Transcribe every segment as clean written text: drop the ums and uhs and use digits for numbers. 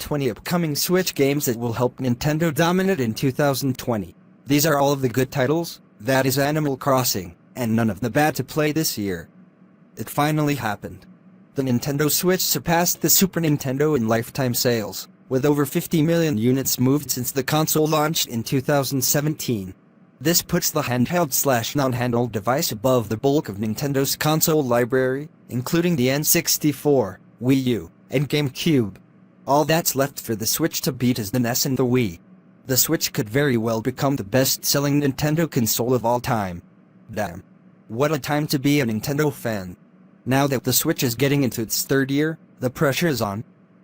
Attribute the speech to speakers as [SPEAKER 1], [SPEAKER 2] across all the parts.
[SPEAKER 1] 20 upcoming Switch games that will help Nintendo dominate in 2020. These are all of the good titles, that is Animal Crossing, and none of the bad to play this year. It finally happened. The Nintendo Switch surpassed the Super Nintendo in lifetime sales, with over 50 million units moved since the console launched in 2017. This puts the handheld/non-handheld device above the bulk of Nintendo's console library, including the N64, Wii U, and GameCube. All that's left for the Switch to beat is the NES and the Wii. The Switch could very well become the best-selling Nintendo console of all time. Damn. What a time to be a Nintendo fan. Now that the Switch is getting into its third year, the pressure is on.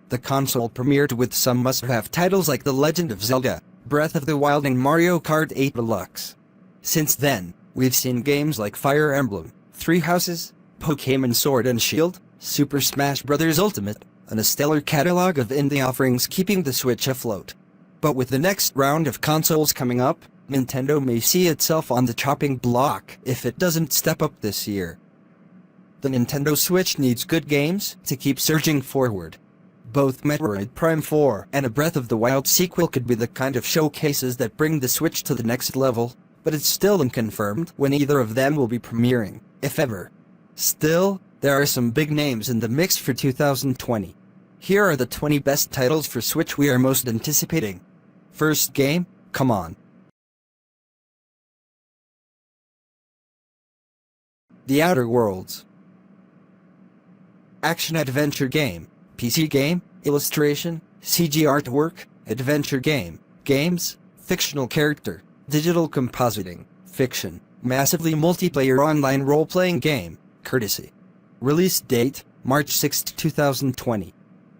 [SPEAKER 1] The console premiered with some must-have titles like The Legend of Zelda, Breath of the Wild and Mario Kart 8 Deluxe. Since then, we've seen games like Fire Emblem, Three Houses, Pokémon Sword and Shield, Super Smash Bros. Ultimate, and a stellar catalog of indie offerings keeping the Switch afloat. But with the next round of consoles coming up, Nintendo may see itself on the chopping block if it doesn't step up this year. The Nintendo Switch needs good games to keep surging forward. Both Metroid Prime 4 and a Breath of the Wild sequel could be the kind of showcases that bring the Switch to the next level, but it's still unconfirmed when either of them will be premiering, if ever. Still, there are some big names in the mix for 2020. Here are the 20 best titles for Switch we are most anticipating. First game, come on. The Outer Worlds. Action-adventure game, PC game, illustration, CG artwork, adventure game, games, fictional character, digital compositing, fiction, massively multiplayer online role-playing game, courtesy. Release date, March 6, 2020.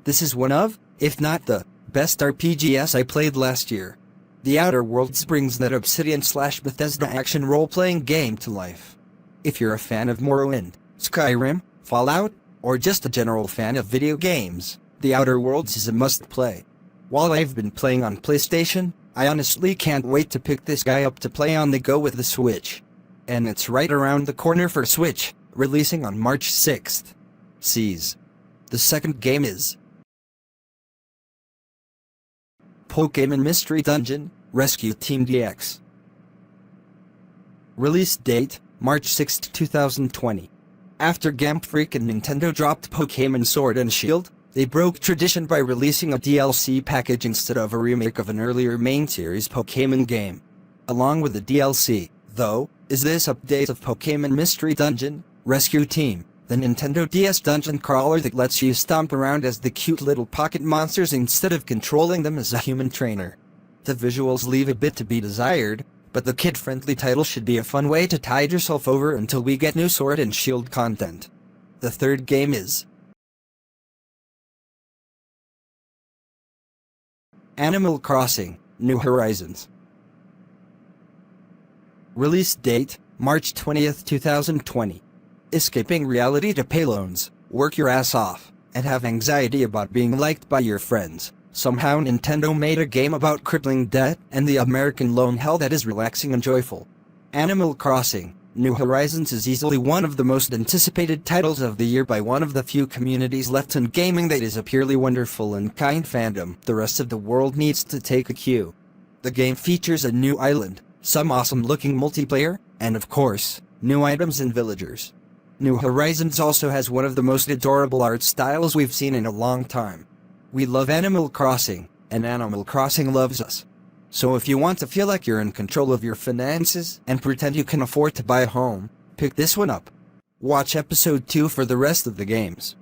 [SPEAKER 1] This is one of, if not the, best RPGs I played last year. The Outer Worlds brings that Obsidian/Bethesda action role-playing game to life. If you're a fan of Morrowind, Skyrim, Fallout, or just a general fan of video games, The Outer Worlds is a must-play. While I've been playing on PlayStation, I honestly can't wait to pick this guy up to play on the go with the Switch. And it's right around the corner for Switch, releasing on March 6th. Seize. The second game is Pokémon Mystery Dungeon, Rescue Team DX. Release date, March 6, 2020. After Game Freak and Nintendo dropped Pokémon Sword and Shield, they broke tradition by releasing a DLC package instead of a remake of an earlier main series Pokémon game. Along with the DLC, though, is this update of Pokémon Mystery Dungeon, Rescue Team, the Nintendo DS dungeon crawler that lets you stomp around as the cute little pocket monsters instead of controlling them as a human trainer. The visuals leave a bit to be desired, but the kid-friendly title should be a fun way to tide yourself over until we get new Sword and Shield content. The third game is Animal Crossing, New Horizons. Release date, March 20th, 2020. Escaping reality to pay loans, work your ass off, and have anxiety about being liked by your friends. Somehow Nintendo made a game about crippling debt and the American lone hell that is relaxing and joyful. Animal Crossing, New Horizons is easily one of the most anticipated titles of the year by one of the few communities left in gaming that is a purely wonderful and kind fandom. The rest of the world needs to take a cue. The game features a new island, some awesome-looking multiplayer, and of course, new items and villagers. New Horizons also has one of the most adorable art styles we've seen in a long time. We love Animal Crossing, and Animal Crossing loves us. So if you want to feel like you're in control of your finances and pretend you can afford to buy a home, pick this one up. Watch episode 2 for the rest of the games.